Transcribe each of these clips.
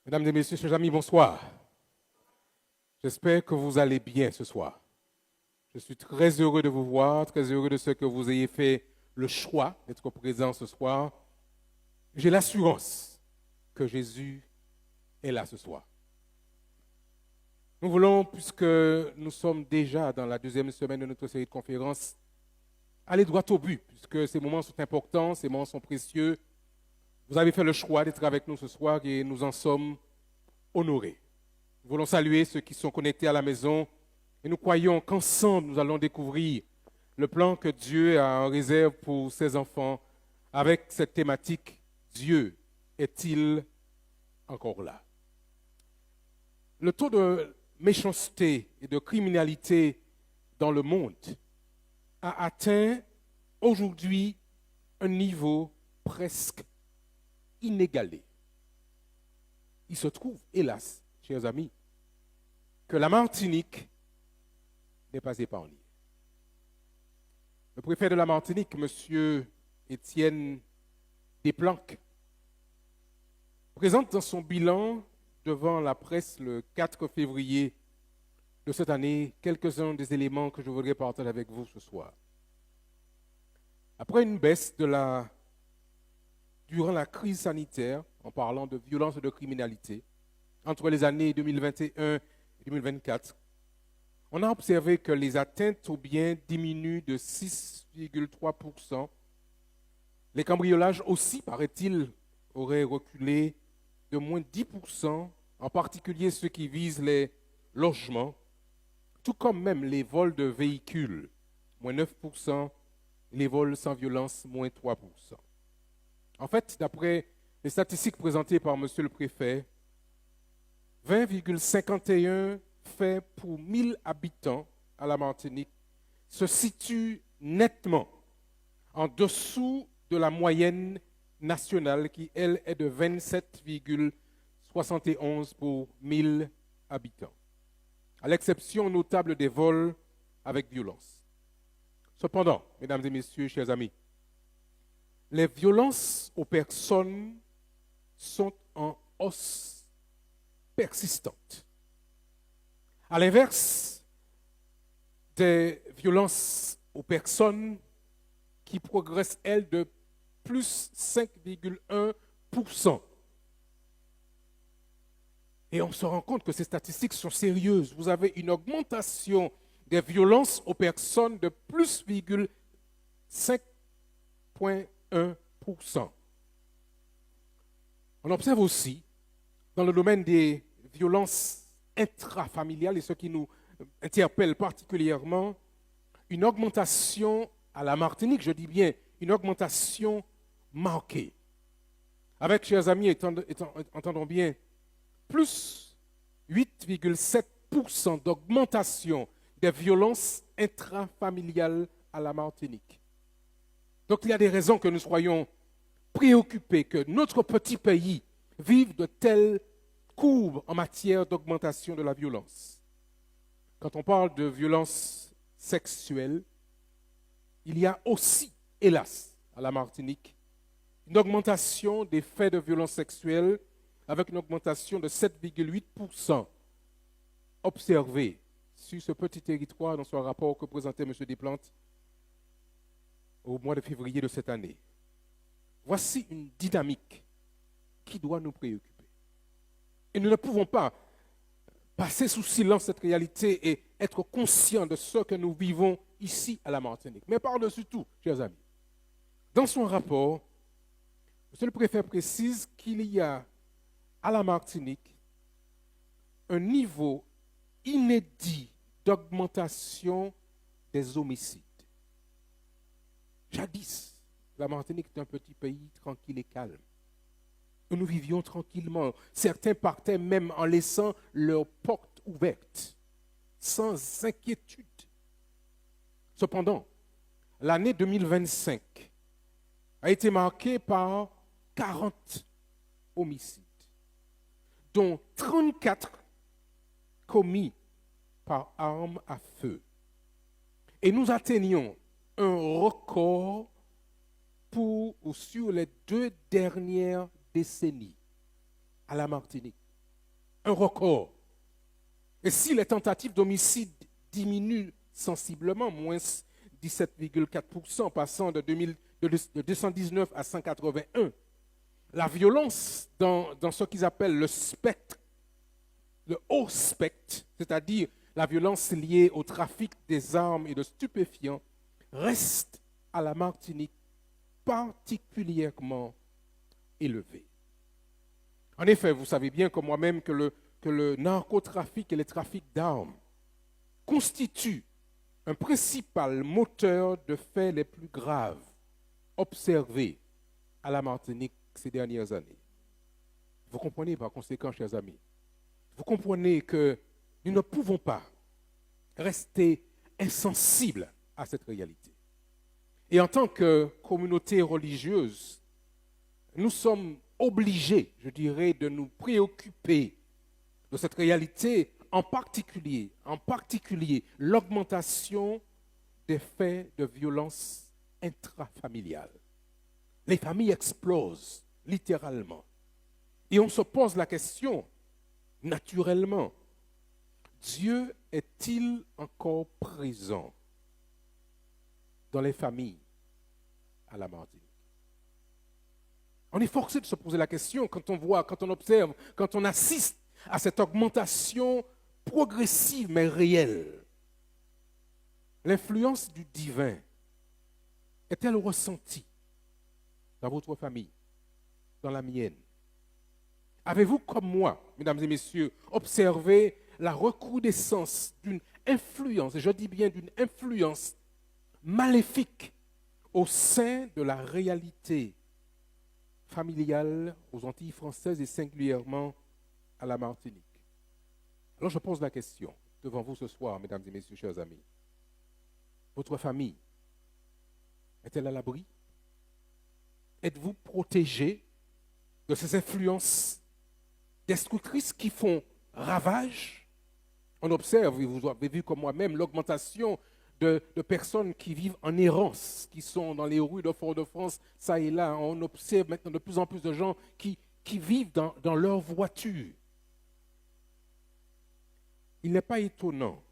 Mesdames et messieurs, chers amis, bonsoir. J'espère que vous allez bien ce soir. Je suis très heureux de vous voir, très heureux de ce que vous ayez fait le choix d'être présent ce soir. J'ai l'assurance que Jésus est là ce soir. Nous voulons, puisque nous sommes déjà dans la deuxième semaine de notre série de conférences, aller droit au but, puisque ces moments sont importants, ces moments sont précieux. Vous avez fait le choix d'être avec nous ce soir et nous en sommes honorés. Nous voulons saluer ceux qui sont connectés à la maison et nous croyons qu'ensemble nous allons découvrir le plan que Dieu a en réserve pour ses enfants avec cette thématique « Dieu est-il encore là ?» Le taux de méchanceté et de criminalité dans le monde a atteint aujourd'hui un niveau presque inégalé. Il se trouve, hélas, chers amis, que la Martinique n'est pas épargnée. Le préfet de la Martinique, M. Étienne Desplanques, présente dans son bilan devant la presse le 4 février de cette année quelques-uns des éléments que je voudrais partager avec vous ce soir. Après une baisse durant la crise sanitaire, en parlant de violence et de criminalité, entre les années 2021 et 2024, on a observé que les atteintes aux biens diminuent de 6,3%. Les cambriolages aussi, paraît-il, auraient reculé de moins 10%, en particulier ceux qui visent les logements, tout comme même les vols de véhicules, moins 9%, et les vols sans violence, moins 3%. En fait, d'après les statistiques présentées par M. le préfet, 20,51 faits pour 1000 habitants à la Martinique se situent nettement en dessous de la moyenne nationale qui, elle, est de 27,71 pour 1000 habitants, à l'exception notable des vols avec violence. Cependant, mesdames et messieurs, chers amis, les violences aux personnes sont en hausse persistante. À l'inverse des violences aux personnes qui progressent, elles, de plus 5,1%. Et on se rend compte que ces statistiques sont sérieuses. Vous avez une augmentation des violences aux personnes de plus 5,1%. On observe aussi, dans le domaine des violences intrafamiliales, et ce qui nous interpelle particulièrement, une augmentation à la Martinique, je dis bien une augmentation marquée. Avec, chers amis, entendons bien, plus 8,7% d'augmentation des violences intrafamiliales à la Martinique. Donc il y a des raisons que nous soyons préoccupés que notre petit pays vive de telles courbes en matière d'augmentation de la violence. Quand on parle de violence sexuelle, il y a aussi, hélas, à la Martinique, une augmentation des faits de violence sexuelle avec une augmentation de 7,8% observée sur ce petit territoire dans son rapport que présentait M. Desplanques au mois de février de cette année. Voici une dynamique qui doit nous préoccuper. Et nous ne pouvons pas passer sous silence cette réalité et être conscients de ce que nous vivons ici à la Martinique. Mais par-dessus tout, chers amis, dans son rapport, M. le préfet précise qu'il y a à la Martinique un niveau inédit d'augmentation des homicides. Jadis, la Martinique est un petit pays tranquille et calme. Nous vivions tranquillement. Certains partaient même en laissant leurs portes ouvertes, sans inquiétude. Cependant, l'année 2025 a été marquée par 40 homicides, dont 34 commis par arme à feu. Et nous atteignions un record sur les 2 dernières décennies à la Martinique. un record. Et si les tentatives d'homicide diminuent sensiblement, moins 17,4%, passant de 219 à 181, la violence dans ce qu'ils appellent le spectre, le haut spectre, c'est-à-dire la violence liée au trafic des armes et de stupéfiants, reste à la Martinique particulièrement élevée. En effet, vous savez bien comme moi-même que le narcotrafic et les trafics d'armes constituent un principal moteur de faits les plus graves observés à la Martinique ces dernières années. Vous comprenez par conséquent, chers amis, vous comprenez que nous ne pouvons pas rester insensibles à cette réalité. Et en tant que communauté religieuse, nous sommes obligés, je dirais, de nous préoccuper de cette réalité, en particulier l'augmentation des faits de violence intrafamiliale. Les familles explosent, littéralement. Et on se pose la question, naturellement, Dieu est-il encore présent dans les familles à la Martinique? On est forcé de se poser la question quand on voit, quand on observe, quand on assiste à cette augmentation progressive mais réelle. L'influence du divin est-elle ressentie dans votre famille, dans la mienne? Avez-vous, comme moi, mesdames et messieurs, observé la recrudescence d'une influence, et je dis bien d'une influence maléfique au sein de la réalité familiale aux Antilles françaises et singulièrement à la Martinique? Alors je pose la question devant vous ce soir, mesdames et messieurs, chers amis. Votre famille est-elle à l'abri? Êtes-vous protégés de ces influences destructrices qui font ravage? On observe, et vous avez vu comme moi-même, l'augmentation de personnes qui vivent en errance, qui sont dans les rues de Fort-de-France, ça et là. On observe maintenant de plus en plus de gens qui vivent dans leur voiture. Il n'est pas étonnant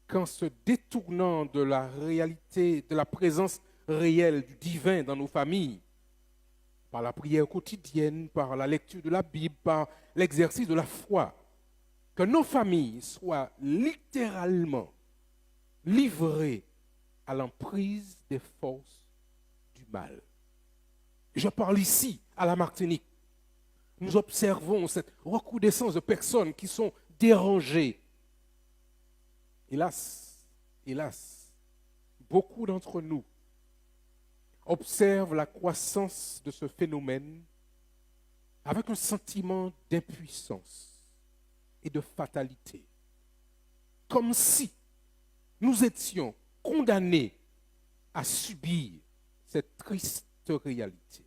qu'en se détournant de la réalité, de la présence réelle du divin dans nos familles, par la prière quotidienne, par la lecture de la Bible, par l'exercice de la foi, que nos familles soient littéralement livrées à l'emprise des forces du mal. Je parle ici, à la Martinique. Nous observons cette recrudescence de personnes qui sont dérangées. Hélas, beaucoup d'entre nous observent la croissance de ce phénomène avec un sentiment d'impuissance et de fatalité, comme si nous étions condamnés à subir cette triste réalité.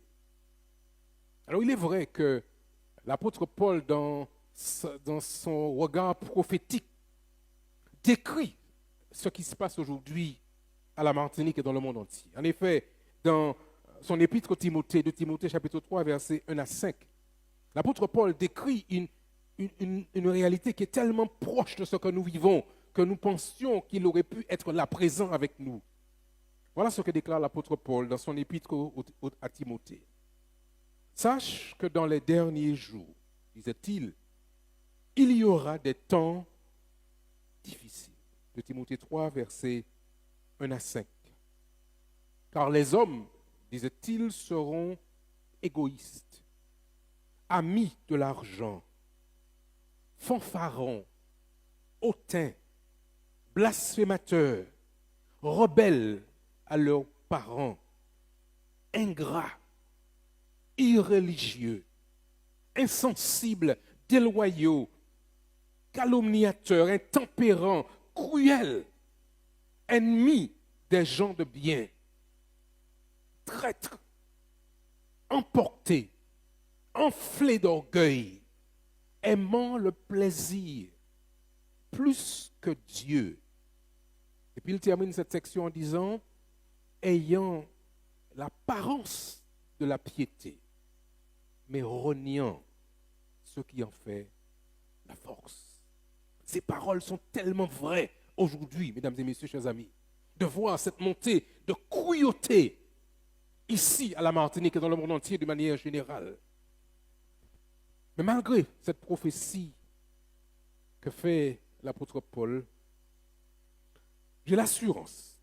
Alors il est vrai que l'apôtre Paul, dans son regard prophétique, décrit ce qui se passe aujourd'hui à la Martinique et dans le monde entier. En effet, dans son épître de Timothée chapitre 3, versets 1 à 5, l'apôtre Paul décrit une réalité qui est tellement proche de ce que nous vivons que nous pensions qu'il aurait pu être là présent avec nous. Voilà ce que déclare l'apôtre Paul dans son épître à Timothée. Sache que dans les derniers jours, disait-il, il y aura des temps difficiles. De Timothée 3, versets 1 à 5. Car les hommes, disait-il, seront égoïstes, amis de l'argent, fanfarons, hautains, blasphémateurs, rebelles à leurs parents, ingrats, irréligieux, insensibles, déloyaux, calomniateurs, intempérants, cruels, ennemis des gens de bien, traîtres, emportés, enflés d'orgueil, aimant le plaisir plus que Dieu. Et puis il termine cette section en disant, ayant l'apparence de la piété, mais reniant ce qui en fait la force. Ces paroles sont tellement vraies aujourd'hui, mesdames et messieurs, chers amis, de voir cette montée de cruauté ici à la Martinique et dans le monde entier de manière générale. Mais malgré cette prophétie que fait l'apôtre Paul, j'ai l'assurance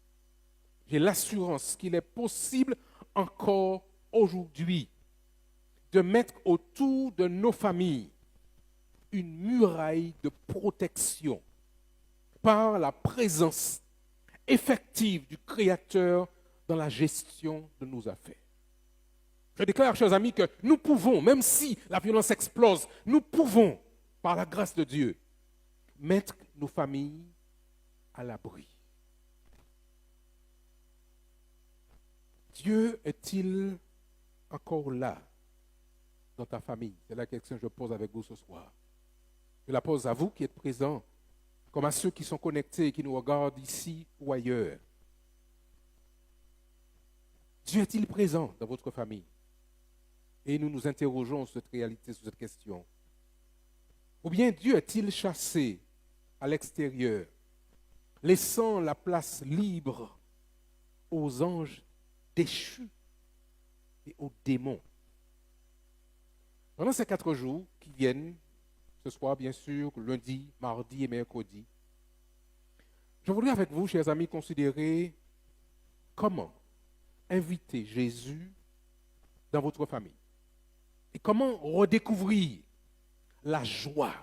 qu'il est possible encore aujourd'hui de mettre autour de nos familles une muraille de protection par la présence effective du Créateur dans la gestion de nos affaires. Je déclare, chers amis, que nous pouvons, même si la violence explose, nous pouvons, par la grâce de Dieu, mettre nos familles à l'abri. Dieu est-il encore là dans ta famille? C'est la question que je pose avec vous ce soir. Je la pose à vous qui êtes présents, comme à ceux qui sont connectés et qui nous regardent ici ou ailleurs. Dieu est-il présent dans votre famille? Et nous nous interrogeons sur cette réalité, sur cette question. Ou bien Dieu est-il chassé à l'extérieur, laissant la place libre aux anges déchus et aux démons? Pendant ces 4 jours qui viennent, ce soir bien sûr, lundi, mardi et mercredi, je voudrais avec vous, chers amis, considérer comment inviter Jésus dans votre famille. Et comment redécouvrir la joie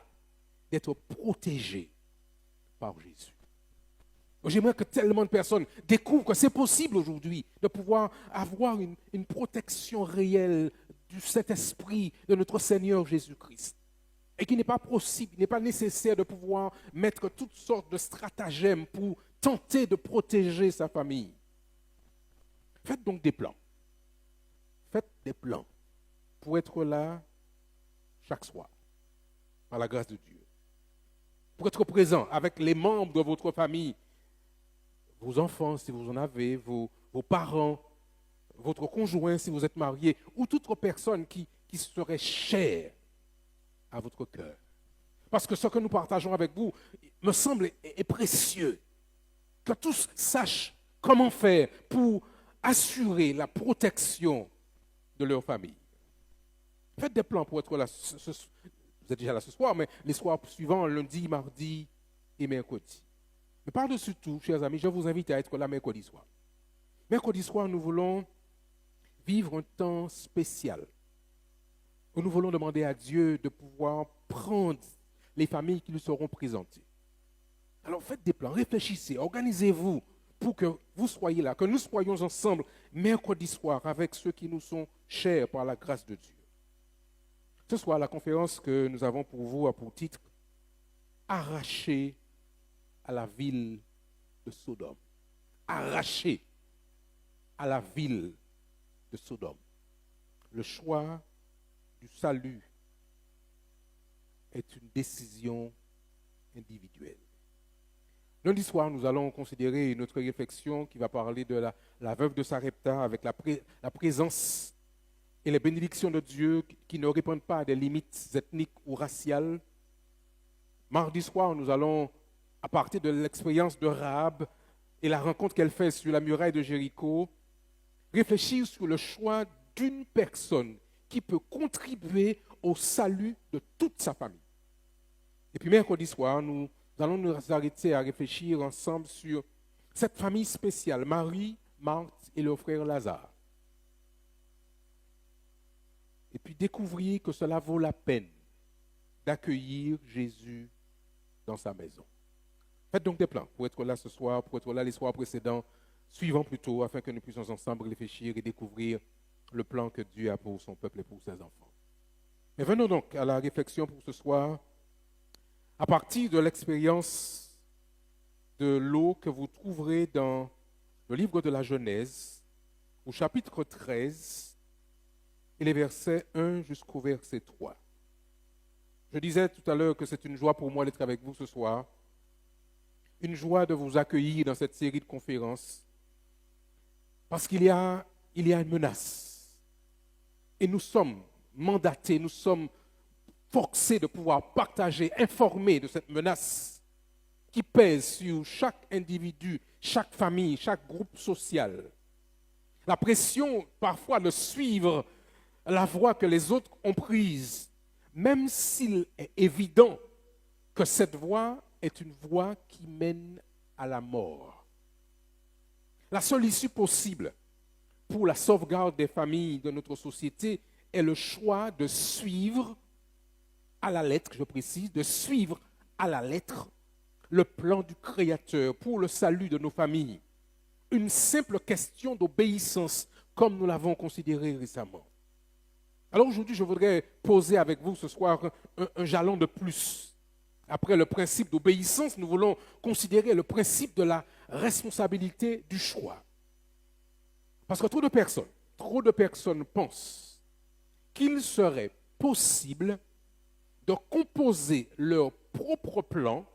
d'être protégé par Jésus. J'aimerais que tellement de personnes découvrent que c'est possible aujourd'hui de pouvoir avoir une protection réelle du Saint-Esprit de notre Seigneur Jésus-Christ. Et qu'il n'est pas possible, il n'est pas nécessaire de pouvoir mettre toutes sortes de stratagèmes pour tenter de protéger sa famille. Faites donc des plans. Faites des plans pour être là chaque soir, par la grâce de Dieu. Pour être présent avec les membres de votre famille, vos enfants si vous en avez, vos parents, votre conjoint si vous êtes marié, ou toute autre personne qui serait chère à votre cœur. Parce que ce que nous partageons avec vous me semble est précieux. Que tous sachent comment faire pour assurer la protection de leur famille. Faites des plans pour être là. Vous êtes déjà là ce soir, mais les soirs suivants, lundi, mardi et mercredi. Mais par-dessus tout, chers amis, je vous invite à être là mercredi soir. Mercredi soir, nous voulons vivre un temps spécial où nous voulons demander à Dieu de pouvoir prendre les familles qui nous seront présentées. Alors faites des plans, réfléchissez, organisez-vous pour que vous soyez là, que nous soyons ensemble mercredi soir avec ceux qui nous sont chers par la grâce de Dieu. Ce soir, la conférence que nous avons pour vous a pour titre « Arraché à la ville de Sodome ». Arraché à la ville de Sodome. Le choix du salut est une décision individuelle. Lundi soir, nous allons considérer notre réflexion qui va parler de la veuve de Sarepta avec la présence et les bénédictions de Dieu qui ne répondent pas à des limites ethniques ou raciales. Mardi soir, nous allons, à partir de l'expérience de Rahab et la rencontre qu'elle fait sur la muraille de Jéricho, réfléchir sur le choix d'une personne qui peut contribuer au salut de toute sa famille. Et puis mercredi soir, nous allons nous arrêter à réfléchir ensemble sur cette famille spéciale, Marie, Marthe et leur frère Lazare. Et puis découvrir que cela vaut la peine d'accueillir Jésus dans sa maison. Faites donc des plans pour être là ce soir, pour être là les soirs précédents, suivants plutôt, afin que nous puissions ensemble réfléchir et découvrir le plan que Dieu a pour son peuple et pour ses enfants. Mais venons donc à la réflexion pour ce soir, à partir de l'expérience de l'eau que vous trouverez dans le livre de la Genèse, au chapitre 13, et les versets 1 jusqu'au verset 3. Je disais tout à l'heure que c'est une joie pour moi d'être avec vous ce soir, une joie de vous accueillir dans cette série de conférences, parce qu'il y a une menace. Et nous sommes mandatés, nous sommes forcé de pouvoir partager, informer de cette menace qui pèse sur chaque individu, chaque famille, chaque groupe social. La pression parfois de suivre la voie que les autres ont prise, même s'il est évident que cette voie est une voie qui mène à la mort. La seule issue possible pour la sauvegarde des familles de notre société est le choix de suivre à la lettre, je précise, de suivre à la lettre le plan du Créateur pour le salut de nos familles. Une simple question d'obéissance, comme nous l'avons considéré récemment. Alors aujourd'hui, je voudrais poser avec vous ce soir un jalon de plus. Après le principe d'obéissance, nous voulons considérer le principe de la responsabilité du choix. Parce que trop de personnes pensent qu'il serait possible de composer leur propre plan,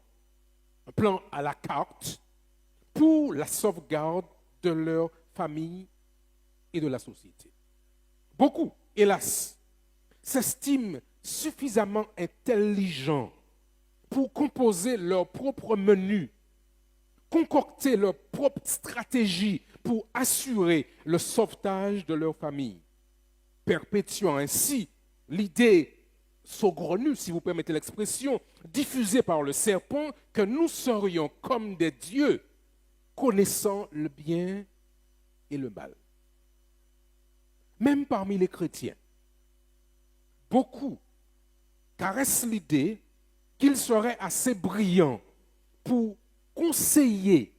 un plan à la carte, pour la sauvegarde de leur famille et de la société. Beaucoup, hélas, s'estiment suffisamment intelligents pour composer leur propre menu, concocter leur propre stratégie pour assurer le sauvetage de leur famille, perpétuant ainsi l'idée saugrenue, si vous permettez l'expression, diffusée par le serpent, que nous serions comme des dieux, connaissant le bien et le mal. Même parmi les chrétiens, beaucoup caressent l'idée qu'ils seraient assez brillants pour conseiller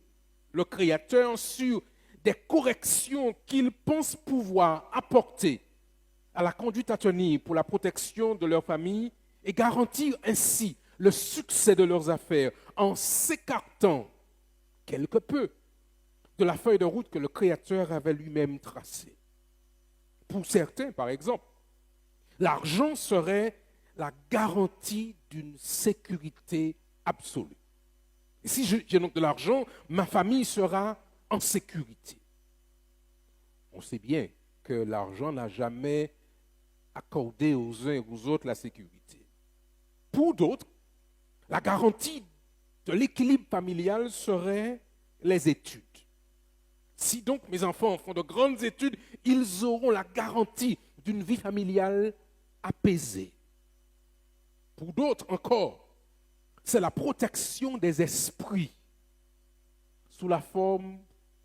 le Créateur sur des corrections qu'ils pensent pouvoir apporter à la conduite à tenir pour la protection de leur famille et garantir ainsi le succès de leurs affaires en s'écartant quelque peu de la feuille de route que le Créateur avait lui-même tracée. Pour certains, par exemple, l'argent serait la garantie d'une sécurité absolue. Et si j'ai donc de l'argent, ma famille sera en sécurité. On sait bien que l'argent n'a jamais accordé aux uns et aux autres la sécurité. Pour d'autres, la garantie de l'équilibre familial serait les études. Si donc mes enfants font de grandes études, ils auront la garantie d'une vie familiale apaisée. Pour d'autres encore, c'est la protection des esprits sous la forme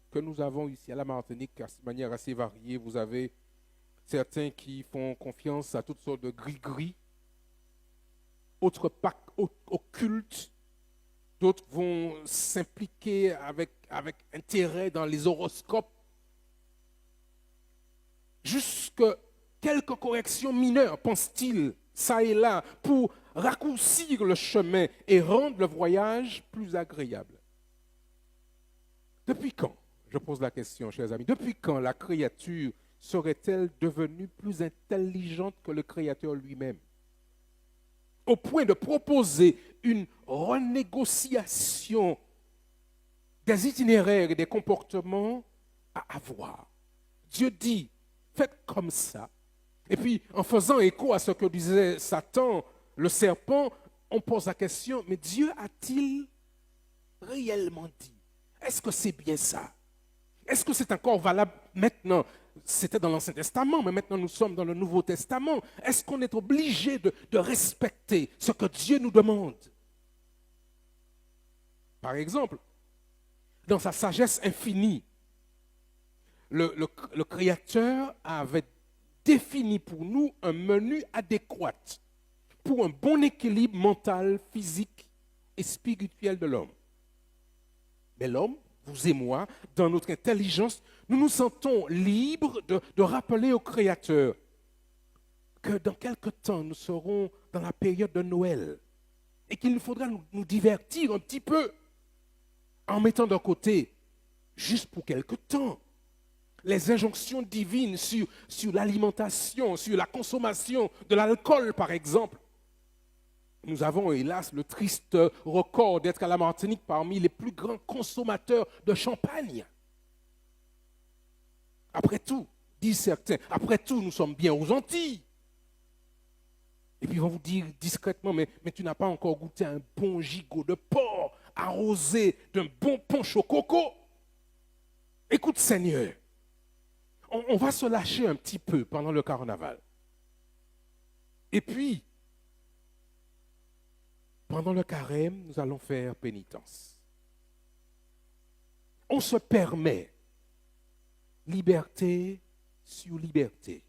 que nous avons ici à la Martinique, de manière assez variée. Vous avez certains qui font confiance à toutes sortes de gris-gris, autres pactes occultes, d'autres vont s'impliquer avec intérêt dans les horoscopes. Jusque quelques corrections mineures, pense-t-il, ça et là, pour raccourcir le chemin et rendre le voyage plus agréable. Depuis quand, je pose la question, chers amis, depuis quand la créature serait-elle devenue plus intelligente que le Créateur lui-même, au point de proposer une renégociation des itinéraires et des comportements à avoir? Dieu dit, faites comme ça. Et puis, en faisant écho à ce que disait Satan, le serpent, on pose la question, mais Dieu a-t-il réellement dit? Est-ce que c'est bien ça? Est-ce que c'est encore valable maintenant? C'était dans l'Ancien Testament, mais maintenant nous sommes dans le Nouveau Testament. Est-ce qu'on est obligé de respecter ce que Dieu nous demande? Par exemple, dans sa sagesse infinie, le Créateur avait défini pour nous un menu adéquat pour un bon équilibre mental, physique et spirituel de l'homme. Mais l'homme, vous et moi, dans notre intelligence, nous nous sentons libres de rappeler au Créateur que dans quelque temps, nous serons dans la période de Noël et qu'il nous faudra nous divertir un petit peu en mettant de côté, juste pour quelque temps, les injonctions divines sur l'alimentation, sur la consommation de l'alcool, par exemple. Nous avons, hélas, le triste record d'être à la Martinique parmi les plus grands consommateurs de champagne. Après tout, disent certains, après tout, nous sommes bien aux Antilles. Et puis ils vont vous dire discrètement, mais tu n'as pas encore goûté un bon gigot de porc arrosé d'un bon punch au coco. Écoute Seigneur, on va se lâcher un petit peu pendant le carnaval. Et puis, pendant le carême, nous allons faire pénitence. On se permet liberté sur liberté.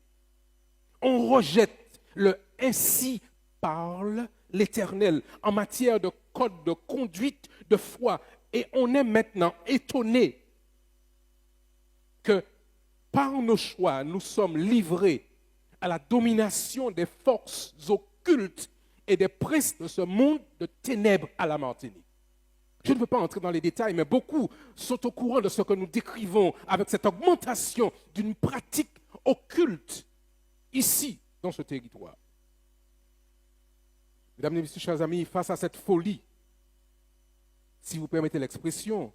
On rejette le ainsi parle l'Éternel en matière de code de conduite, de foi. Et on est maintenant étonné que par nos choix, nous sommes livrés à la domination des forces occultes et des princes de ce monde de ténèbres à la Martinique. Je ne veux pas entrer dans les détails, mais beaucoup sont au courant de ce que nous décrivons avec cette augmentation d'une pratique occulte ici, dans ce territoire. Mesdames et messieurs, chers amis, face à cette folie, si vous permettez l'expression,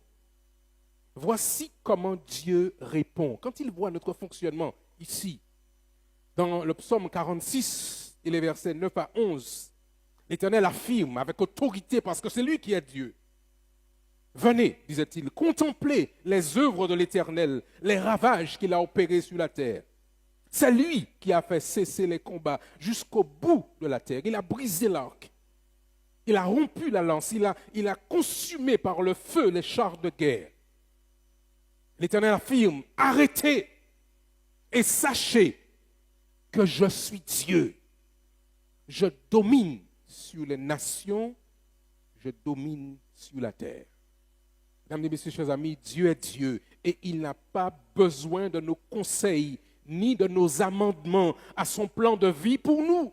voici comment Dieu répond. Quand il voit notre fonctionnement ici, dans le psaume 46 et les versets 9 à 11, l'Éternel affirme avec autorité, parce que c'est lui qui est Dieu. Venez, disait-il, contemplez les œuvres de l'Éternel, les ravages qu'il a opérés sur la terre. C'est lui qui a fait cesser les combats jusqu'au bout de la terre. Il a brisé l'arc. Il a rompu la lance. Il a consumé par le feu les chars de guerre. L'Éternel affirme, arrêtez et sachez que je suis Dieu. Je domine sur les nations, je domine sur la terre. Mesdames et messieurs, chers amis, Dieu est Dieu et il n'a pas besoin de nos conseils ni de nos amendements à son plan de vie pour nous.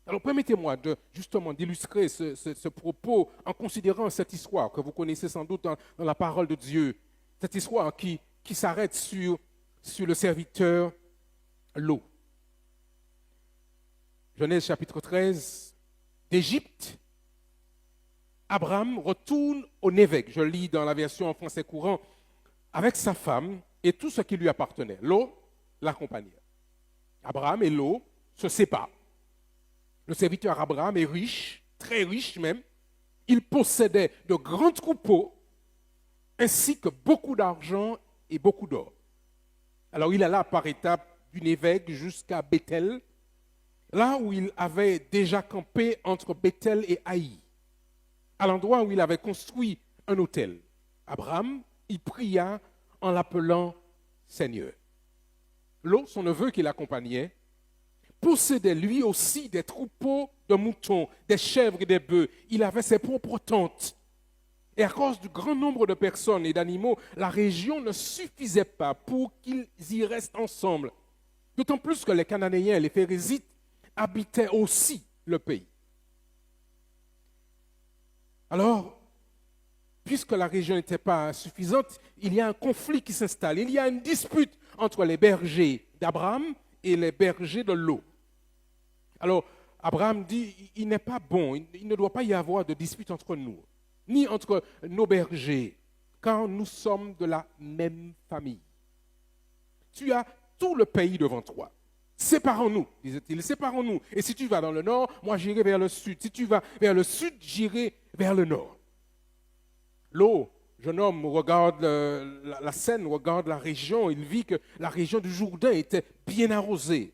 Alors permettez-moi justement d'illustrer ce propos en considérant cette histoire que vous connaissez sans doute dans la parole de Dieu, cette histoire qui s'arrête sur le serviteur Lot. Genèse chapitre 13, d'Égypte, Abraham retourne au Néveg, je lis dans la version en français courant, avec sa femme et tout ce qui lui appartenait. Lot l'accompagnait. Abraham et Lot se séparent. Le serviteur Abraham est riche, très riche même. Il possédait de grands troupeaux, ainsi que beaucoup d'argent et beaucoup d'or. Alors il alla par étapes du Néveg jusqu'à Béthel, là où il avait déjà campé entre Béthel et Haï, à l'endroit où il avait construit un autel. Abraham y pria en l'appelant Seigneur. Lot, son neveu qui l'accompagnait, possédait lui aussi des troupeaux de moutons, des chèvres et des bœufs. Il avait ses propres tentes. Et à cause du grand nombre de personnes et d'animaux, la région ne suffisait pas pour qu'ils y restent ensemble. D'autant plus que les Cananéens et les Phérézites habitaient aussi le pays. Alors, puisque la région n'était pas suffisante, il y a un conflit qui s'installe. Il y a une dispute entre les bergers d'Abraham et les bergers de Lot. Alors, Abraham dit, il n'est pas bon, il ne doit pas y avoir de dispute entre nous, ni entre nos bergers, car nous sommes de la même famille. Tu as tout le pays devant toi. Séparons-nous, disait-il, séparons-nous. Et si tu vas dans le nord, moi j'irai vers le sud. Si tu vas vers le sud, j'irai vers le nord. Lot, jeune homme, regarde la scène, regarde la région. Il vit que la région du Jourdain était bien arrosée.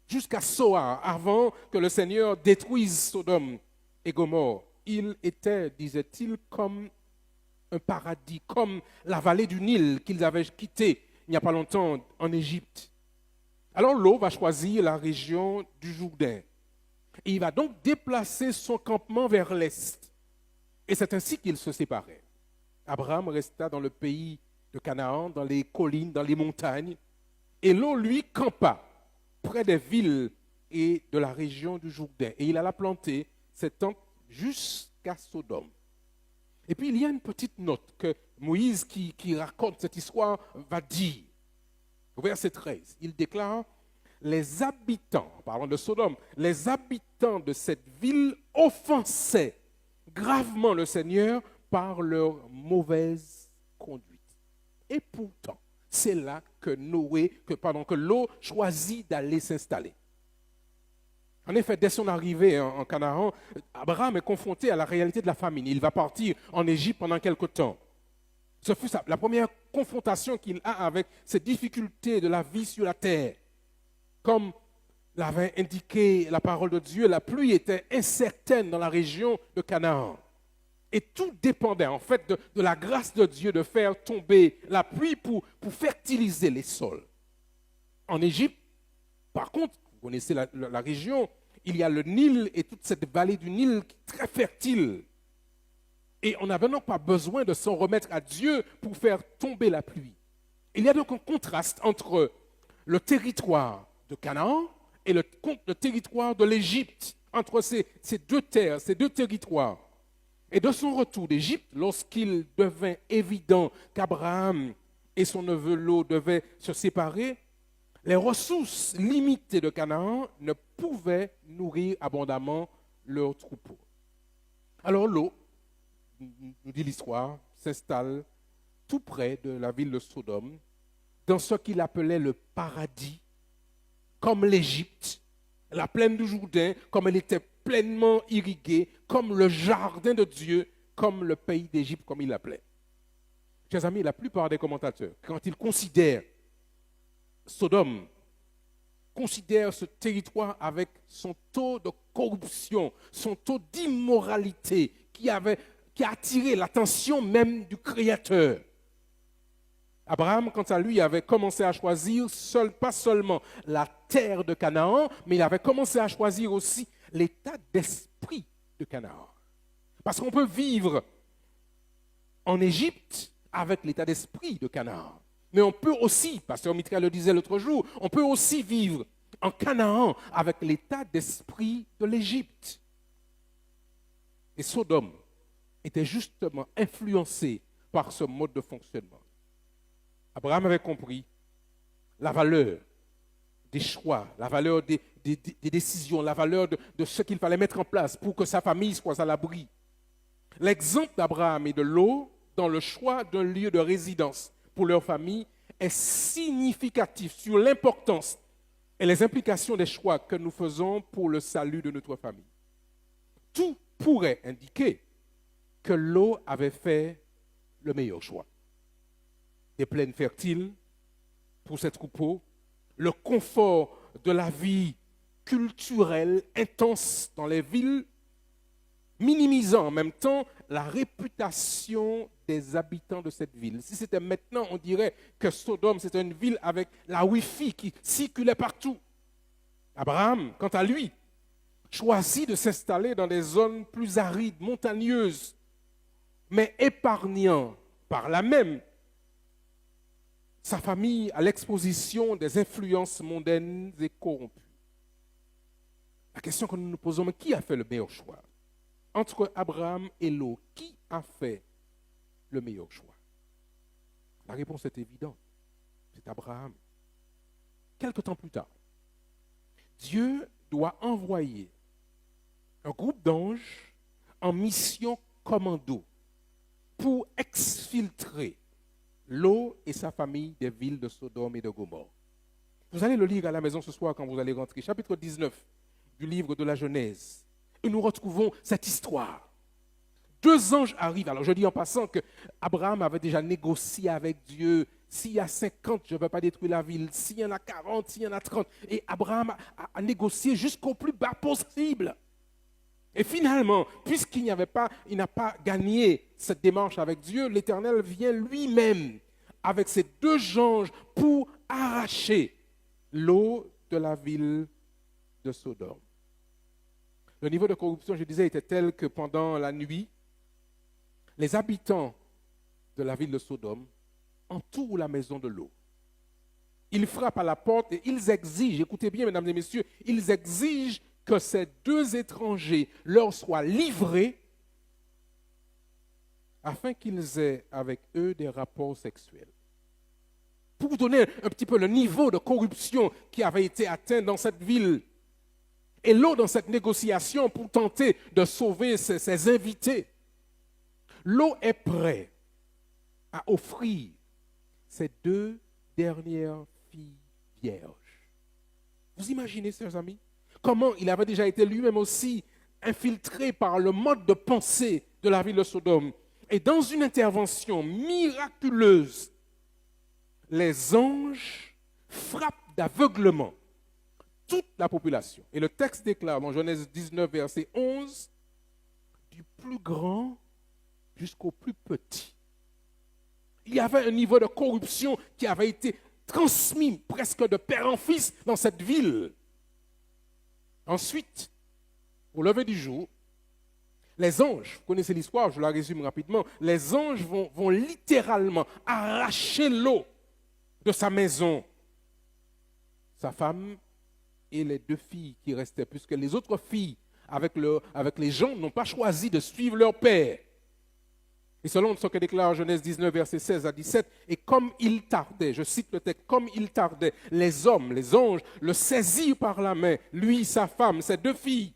Jusqu'à Soar, avant que le Seigneur détruise Sodome et Gomorrhe. Il était, disait-il, comme un paradis, comme la vallée du Nil qu'ils avaient quittée il n'y a pas longtemps en Égypte. Alors Lot va choisir la région du Jourdain. Et il va donc déplacer son campement vers l'est. Et c'est ainsi qu'ils se séparaient. Abraham resta dans le pays de Canaan, dans les collines, dans les montagnes. Et Lot, lui, campa près des villes et de la région du Jourdain. Et il alla planter ses tentes jusqu'à Sodome. Et puis il y a une petite note que Moïse, qui raconte cette histoire, va dire. Au verset 13, il déclare, les habitants, parlant de Sodome, les habitants de cette ville offensaient gravement le Seigneur par leur mauvaise conduite. Et pourtant, c'est là que Lot choisit d'aller s'installer. En effet, dès son arrivée en Canaan, Abraham est confronté à la réalité de la famine. Il va partir en Égypte pendant quelque temps. Ce fut la première confrontation qu'il a avec ces difficultés de la vie sur la terre. Comme l'avait indiqué la parole de Dieu, la pluie était incertaine dans la région de Canaan. Et tout dépendait en fait de la grâce de Dieu de faire tomber la pluie pour fertiliser les sols. En Égypte, par contre, vous connaissez la région, il y a le Nil et toute cette vallée du Nil qui est très fertile. Et on n'avait donc pas besoin de s'en remettre à Dieu pour faire tomber la pluie. Il y a donc un contraste entre le territoire de Canaan et le territoire de l'Égypte, entre ces deux terres, ces deux territoires. Et de son retour d'Égypte, lorsqu'il devint évident qu'Abraham et son neveu Lot devaient se séparer, les ressources limitées de Canaan ne pouvaient nourrir abondamment leurs troupeaux. Alors Lot, nous dit l'histoire, s'installe tout près de la ville de Sodome, dans ce qu'il appelait le paradis, comme l'Égypte, la plaine du Jourdain, comme elle était pleinement irriguée, comme le jardin de Dieu, comme le pays d'Égypte, comme il l'appelait. Chers amis, la plupart des commentateurs, quand ils considèrent Sodome, considèrent ce territoire avec son taux de corruption, son taux d'immoralité qui a attiré l'attention même du Créateur. Abraham, quant à lui, avait commencé à choisir pas seulement la terre de Canaan, mais il avait commencé à choisir aussi l'état d'esprit de Canaan. Parce qu'on peut vivre en Égypte avec l'état d'esprit de Canaan. Mais on peut aussi, pasteur Mitra le disait l'autre jour, on peut aussi vivre en Canaan avec l'état d'esprit de l'Égypte. Et Sodome était justement influencé par ce mode de fonctionnement. Abraham avait compris la valeur des choix, la valeur des décisions, la valeur de ce qu'il fallait mettre en place pour que sa famille soit à l'abri. L'exemple d'Abraham et de Lot dans le choix d'un lieu de résidence pour leur famille est significatif sur l'importance et les implications des choix que nous faisons pour le salut de notre famille. Tout pourrait indiquer que Lot avait fait le meilleur choix. Des plaines fertiles pour ses troupeaux, le confort de la vie culturelle intense dans les villes, minimisant en même temps la réputation des habitants de cette ville. Si c'était maintenant, on dirait que Sodome, c'était une ville avec la Wi-Fi qui circulait partout. Abraham, quant à lui, choisit de s'installer dans des zones plus arides, montagneuses, mais épargnant par là même sa famille à l'exposition des influences mondaines et corrompues. La question que nous nous posons, mais qui a fait le meilleur choix? Entre Abraham et Lot, qui a fait le meilleur choix? La réponse est évidente. C'est Abraham. Quelque temps plus tard, Dieu doit envoyer un groupe d'anges en mission commando pour exfiltrer Lot et sa famille des villes de Sodome et de Gomorrhe. Vous allez le lire à la maison ce soir quand vous allez rentrer. Chapitre 19 du livre de la Genèse. Et nous retrouvons cette histoire. Deux anges arrivent. Alors je dis en passant que Abraham avait déjà négocié avec Dieu. S'il y a 50, je ne vais pas détruire la ville. S'il y en a 40, s'il y en a 30. Et Abraham a négocié jusqu'au plus bas possible. Et finalement, puisqu'il n'a pas gagné cette démarche avec Dieu, l'Éternel vient lui-même avec ces deux anges pour arracher l'eau de la ville de Sodome. Le niveau de corruption, je disais, était tel que pendant la nuit, les habitants de la ville de Sodome entourent la maison de l'eau. Ils frappent à la porte et ils exigent, écoutez bien mesdames et messieurs, ils exigent que ces deux étrangers leur soient livrés afin qu'ils aient avec eux des rapports sexuels. Pour vous donner un petit peu le niveau de corruption qui avait été atteint dans cette ville. Et Lot, dans cette négociation, pour tenter de sauver ses invités, Lot est prêt à offrir ses deux dernières filles vierges. Vous imaginez, chers amis, comment il avait déjà été lui-même aussi infiltré par le mode de pensée de la ville de Sodome. Et dans une intervention miraculeuse, les anges frappent d'aveuglement toute la population. Et le texte déclare dans Genèse 19, verset 11, du plus grand jusqu'au plus petit. Il y avait un niveau de corruption qui avait été transmis presque de père en fils dans cette ville. Ensuite, au lever du jour, les anges, vous connaissez l'histoire, je la résume rapidement, les anges vont littéralement arracher l'eau de sa maison, sa femme et les 2 filles qui restaient, puisque les autres filles, avec les gens, n'ont pas choisi de suivre leur père. Et selon ce que déclare Genèse 19, versets 16 à 17, et comme il tardait, je cite le texte, comme il tardait, les hommes, les anges, le saisirent par la main, lui, sa femme, ses 2 filles,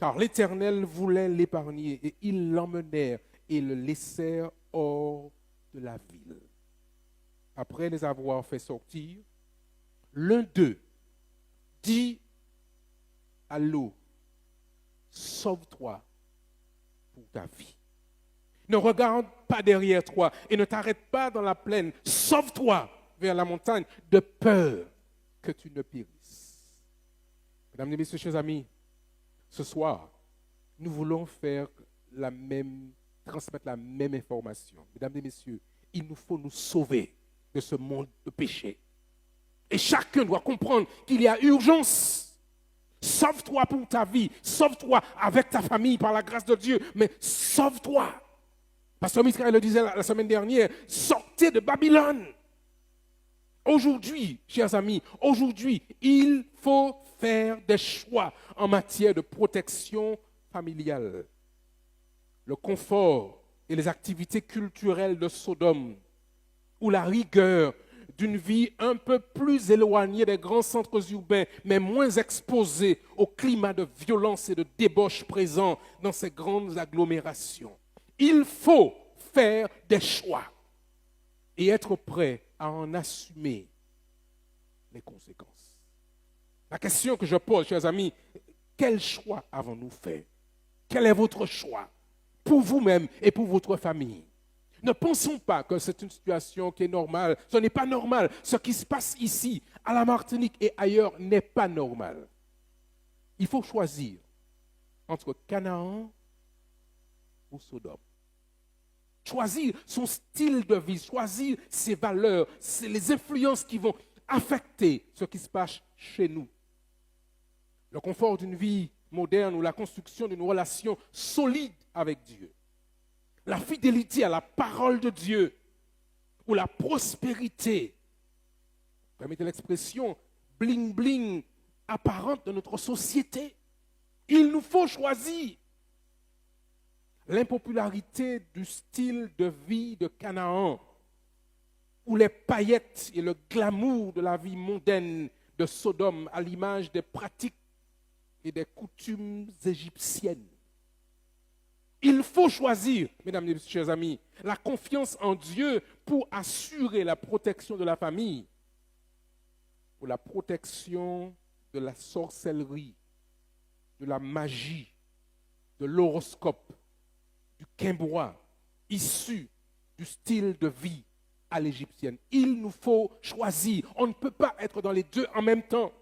car l'Éternel voulait l'épargner, et ils l'emmenèrent et le laissèrent hors de la ville. Après les avoir fait sortir, l'un d'eux dit à l'eau, sauve-toi pour ta vie. Ne regarde pas derrière toi et ne t'arrête pas dans la plaine. Sauve-toi vers la montagne de peur que tu ne périsses. Mesdames et messieurs, chers amis, ce soir, nous voulons transmettre la même information. Mesdames et messieurs, il nous faut nous sauver de ce monde de péché. Et chacun doit comprendre qu'il y a urgence. Sauve-toi pour ta vie, sauve-toi avec ta famille par la grâce de Dieu, mais sauve-toi. Pasteur Michael le disait la semaine dernière, sortez de Babylone. Aujourd'hui, chers amis, aujourd'hui, il faut faire des choix en matière de protection familiale. Le confort et les activités culturelles de Sodome, ou la rigueur d'une vie un peu plus éloignée des grands centres urbains, mais moins exposée au climat de violence et de débauche présent dans ces grandes agglomérations. Il faut faire des choix et être prêt à en assumer les conséquences. La question que je pose, chers amis, quel choix avons-nous fait? Quel est votre choix pour vous-même et pour votre famille? Ne pensons pas que c'est une situation qui est normale. Ce n'est pas normal. Ce qui se passe ici, à la Martinique et ailleurs, n'est pas normal. Il faut choisir entre Canaan ou Sodome. Choisir son style de vie, choisir ses valeurs, c'est les influences qui vont affecter ce qui se passe chez nous. Le confort d'une vie moderne ou la construction d'une relation solide avec Dieu. La fidélité à la parole de Dieu ou la prospérité, permettez l'expression, bling-bling apparente de notre société. Il nous faut choisir. L'impopularité du style de vie de Canaan, ou les paillettes et le glamour de la vie mondaine de Sodome à l'image des pratiques et des coutumes égyptiennes. Il faut choisir, mesdames et messieurs, chers amis, la confiance en Dieu pour assurer la protection de la famille, pour la protection de la sorcellerie, de la magie, de l'horoscope, du quimbois, issu du style de vie à l'égyptienne. Il nous faut choisir. On ne peut pas être dans les deux en même temps.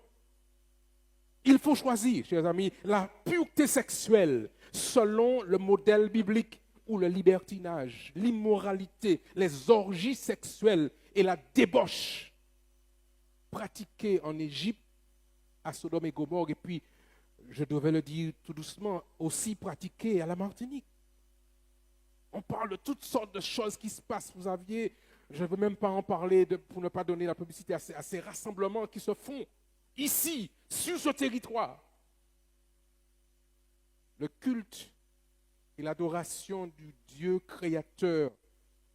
Il faut choisir, chers amis, la pureté sexuelle selon le modèle biblique ou le libertinage, l'immoralité, les orgies sexuelles et la débauche pratiquées en Égypte, à Sodome et Gomorrhe, et puis, je devais le dire tout doucement, aussi pratiquées à la Martinique. On parle de toutes sortes de choses qui se passent. Vous aviez, je ne veux même pas en parler pour ne pas donner la publicité à ces rassemblements qui se font ici, sur ce territoire. Le culte et l'adoration du Dieu créateur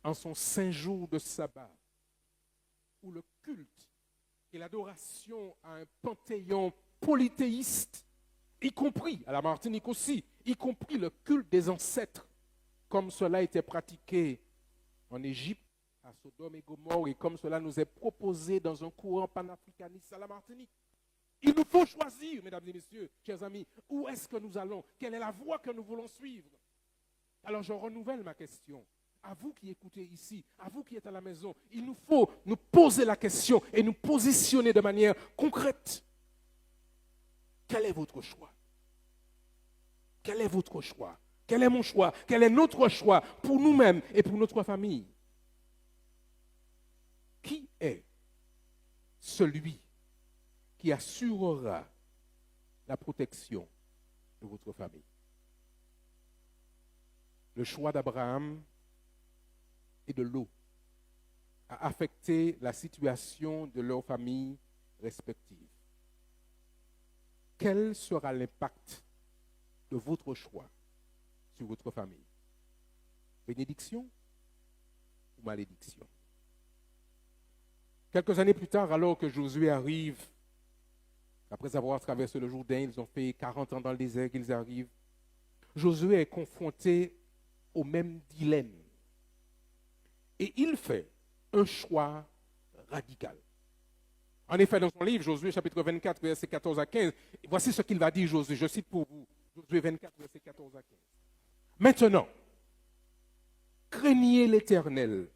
en son saint jour de sabbat, ou le culte et l'adoration à un panthéon polythéiste, y compris, à la Martinique aussi, y compris le culte des ancêtres, comme cela était pratiqué en Égypte, à Sodome et Gomorrhe, et comme cela nous est proposé dans un courant panafricaniste à la Martinique. Il nous faut choisir, mesdames et messieurs, chers amis, où est-ce que nous allons? Quelle est la voie que nous voulons suivre? Alors je renouvelle ma question. À vous qui écoutez ici, à vous qui êtes à la maison, il nous faut nous poser la question et nous positionner de manière concrète. Quel est votre choix? Quel est votre choix? Quel est mon choix? Quel est notre choix pour nous-mêmes et pour notre famille? Qui est celui qui assurera la protection de votre famille? Le choix d'Abraham et de Lot a affecté la situation de leurs familles respectives. Quel sera l'impact de votre choix sur votre famille? Bénédiction ou malédiction? Quelques années plus tard, alors que Josué arrive, après avoir traversé le Jourdain, ils ont fait 40 ans dans le désert qu'ils arrivent, Josué est confronté au même dilemme. Et il fait un choix radical. En effet, dans son livre, Josué chapitre 24, versets 14 à 15, voici ce qu'il va dire, Josué. Je cite pour vous, Josué 24, versets 14 à 15. Maintenant, craignez l'Éternel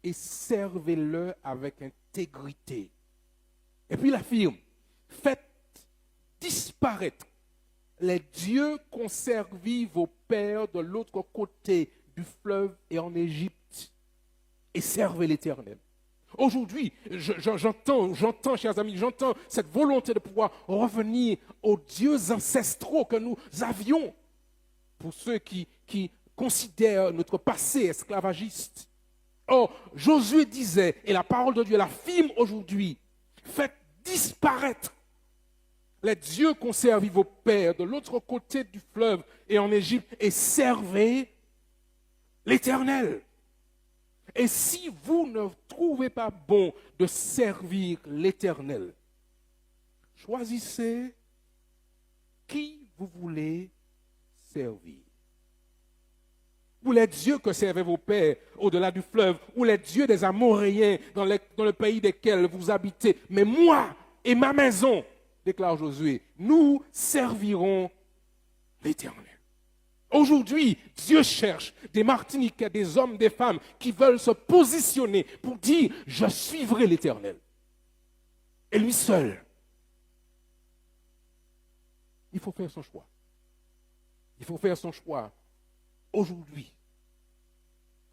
et servez-le avec intégrité. Et puis il affirme, faites disparaître les dieux qu'ont servi vos pères de l'autre côté du fleuve et en Égypte, et servez l'Éternel. Aujourd'hui, j'entends, chers amis, j'entends cette volonté de pouvoir revenir aux dieux ancestraux que nous avions, pour ceux qui considèrent notre passé esclavagiste. Or, Josué disait, et la parole de Dieu l'affirme aujourd'hui, faites disparaître les dieux qu'ont servi vos pères de l'autre côté du fleuve et en Égypte, et servez l'Éternel. Et si vous ne trouvez pas bon de servir l'Éternel, choisissez qui vous voulez servir. Ou les dieux que servaient vos pères au-delà du fleuve, ou les dieux des Amoréens dans le pays desquels vous habitez. Mais moi et ma maison, déclare Josué, nous servirons l'Éternel. Aujourd'hui, Dieu cherche des Martiniquais, des hommes, des femmes qui veulent se positionner pour dire « Je suivrai l'Éternel ». Et lui seul. Il faut faire son choix. Il faut faire son choix aujourd'hui.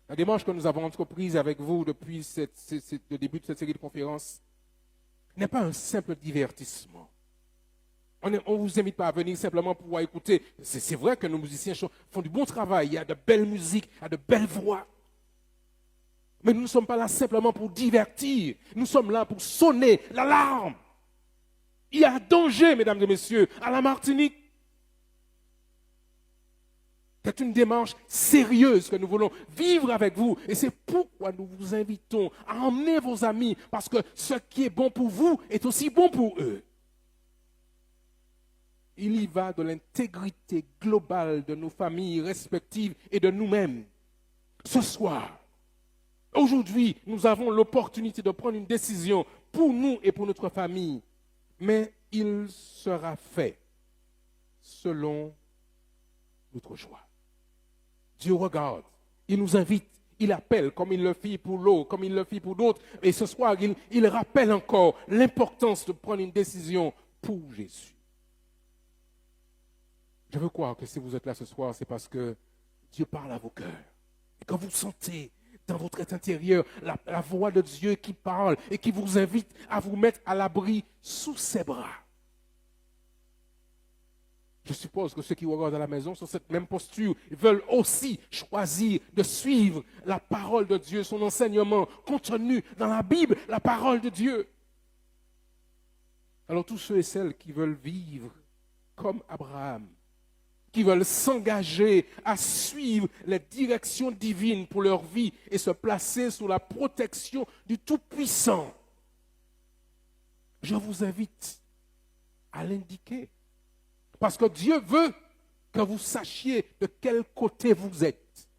La démarche que nous avons entreprise avec vous depuis le début de cette série de conférences n'est pas un simple divertissement. On ne vous invite pas à venir simplement pour écouter. C'est vrai que nos musiciens font du bon travail. Il y a de belles musiques, il y a de belles voix. Mais nous ne sommes pas là simplement pour divertir. Nous sommes là pour sonner l'alarme. Il y a danger, mesdames et messieurs, à la Martinique. C'est une démarche sérieuse que nous voulons vivre avec vous. Et c'est pourquoi nous vous invitons à emmener vos amis. Parce que ce qui est bon pour vous est aussi bon pour eux. Il y va de l'intégrité globale de nos familles respectives et de nous-mêmes. Ce soir, aujourd'hui, nous avons l'opportunité de prendre une décision pour nous et pour notre famille. Mais il sera fait selon notre choix. Dieu regarde, il nous invite, il appelle comme il le fit pour l'autre, comme il le fit pour d'autres. Et ce soir, il rappelle encore l'importance de prendre une décision pour Jésus. Je veux croire que si vous êtes là ce soir, c'est parce que Dieu parle à vos cœurs. Et quand vous sentez dans votre être intérieur la voix de Dieu qui parle et qui vous invite à vous mettre à l'abri sous ses bras. Je suppose que ceux qui regardent à la maison sur cette même posture veulent aussi choisir de suivre la parole de Dieu, son enseignement contenu dans la Bible, la parole de Dieu. Alors tous ceux et celles qui veulent vivre comme Abraham, qui veulent s'engager à suivre les directions divines pour leur vie et se placer sous la protection du Tout-Puissant, je vous invite à l'indiquer. Parce que Dieu veut que vous sachiez de quel côté vous êtes.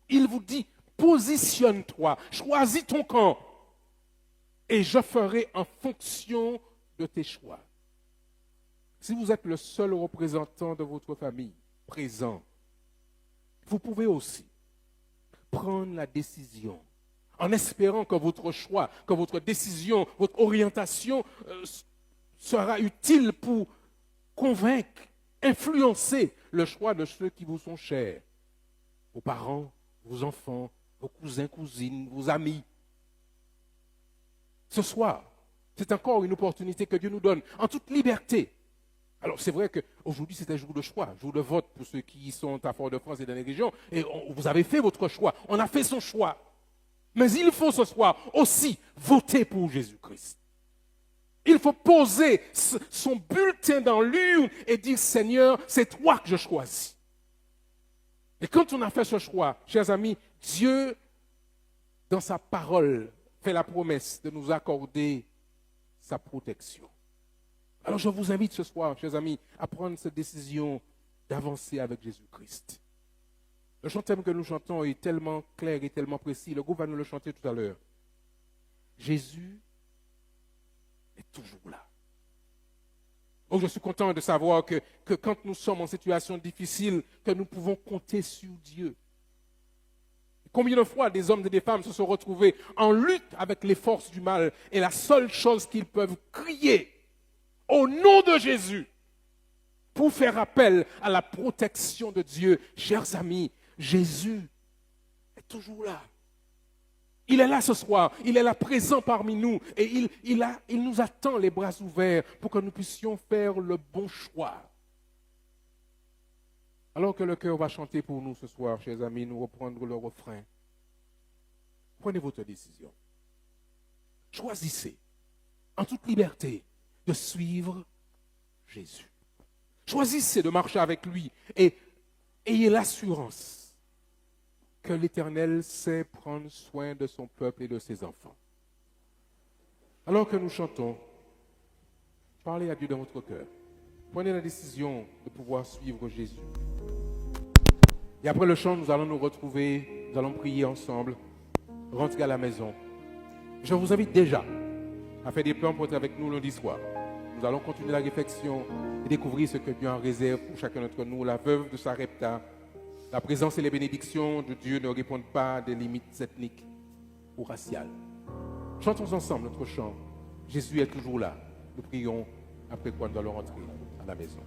Il vous dit, positionne-toi, choisis ton camp et je ferai en fonction de tes choix. Si vous êtes le seul représentant de votre famille présent, vous pouvez aussi prendre la décision en espérant que votre choix, que votre décision, votre orientation sera utile pour convaincre, influencer le choix de ceux qui vous sont chers. Vos parents, vos enfants, vos cousins, cousines, vos amis. Ce soir, c'est encore une opportunité que Dieu nous donne en toute liberté. Alors c'est vrai qu'aujourd'hui c'est un jour de choix, jour de vote pour ceux qui sont à Fort-de-France et dans les régions. Et vous avez fait votre choix, on a fait son choix. Mais il faut ce soir aussi voter pour Jésus-Christ. Il faut poser son bulletin dans l'urne et dire, Seigneur, c'est toi que je choisis. Et quand on a fait ce choix, chers amis, Dieu, dans sa parole, fait la promesse de nous accorder sa protection. Alors je vous invite ce soir, chers amis, à prendre cette décision d'avancer avec Jésus-Christ. Le chant-thème que nous chantons est tellement clair et tellement précis. Le groupe va nous le chanter tout à l'heure. Jésus est toujours là. Donc je suis content de savoir que quand nous sommes en situation difficile, que nous pouvons compter sur Dieu. Combien de fois des hommes et des femmes se sont retrouvés en lutte avec les forces du mal et la seule chose qu'ils peuvent crier au nom de Jésus pour faire appel à la protection de Dieu. Chers amis, Jésus est toujours là. Il est là ce soir, il est là présent parmi nous et il nous attend les bras ouverts pour que nous puissions faire le bon choix. Alors que le chœur va chanter pour nous ce soir, chers amis, nous reprendre le refrain. Prenez votre décision. Choisissez en toute liberté de suivre Jésus. Choisissez de marcher avec lui et ayez l'assurance que l'Éternel sait prendre soin de son peuple et de ses enfants. Alors que nous chantons, parlez à Dieu dans votre cœur. Prenez la décision de pouvoir suivre Jésus. Et après le chant, nous allons nous retrouver, nous allons prier ensemble, rentrer à la maison. Je vous invite déjà à faire des plans pour être avec nous lundi soir. Nous allons continuer la réflexion et découvrir ce que Dieu en réserve pour chacun d'entre nous. La veuve de Sarepta, la présence et les bénédictions de Dieu ne répondent pas à des limites ethniques ou raciales. Chantons ensemble notre chant. Jésus est toujours là. Nous prions après quoi nous allons rentrer à la maison.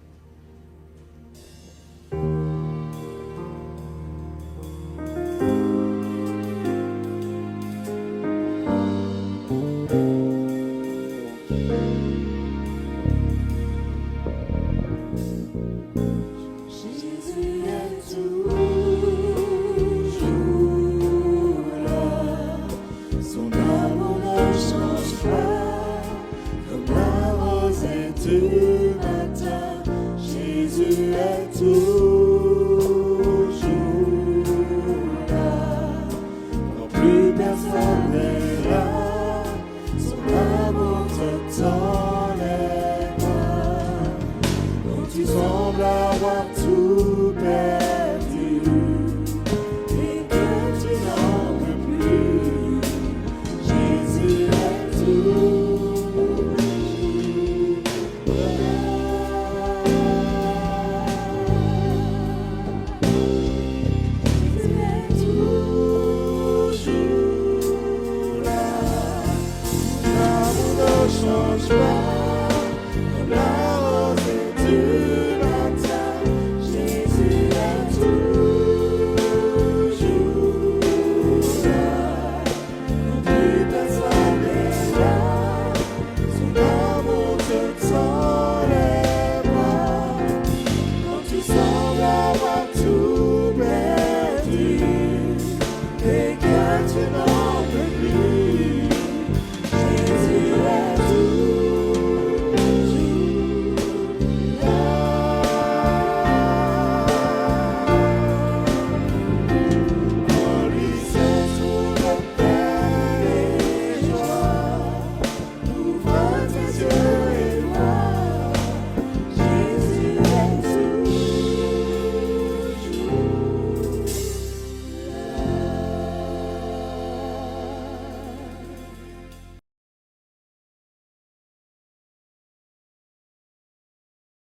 Tu sembles avoir tout perdu.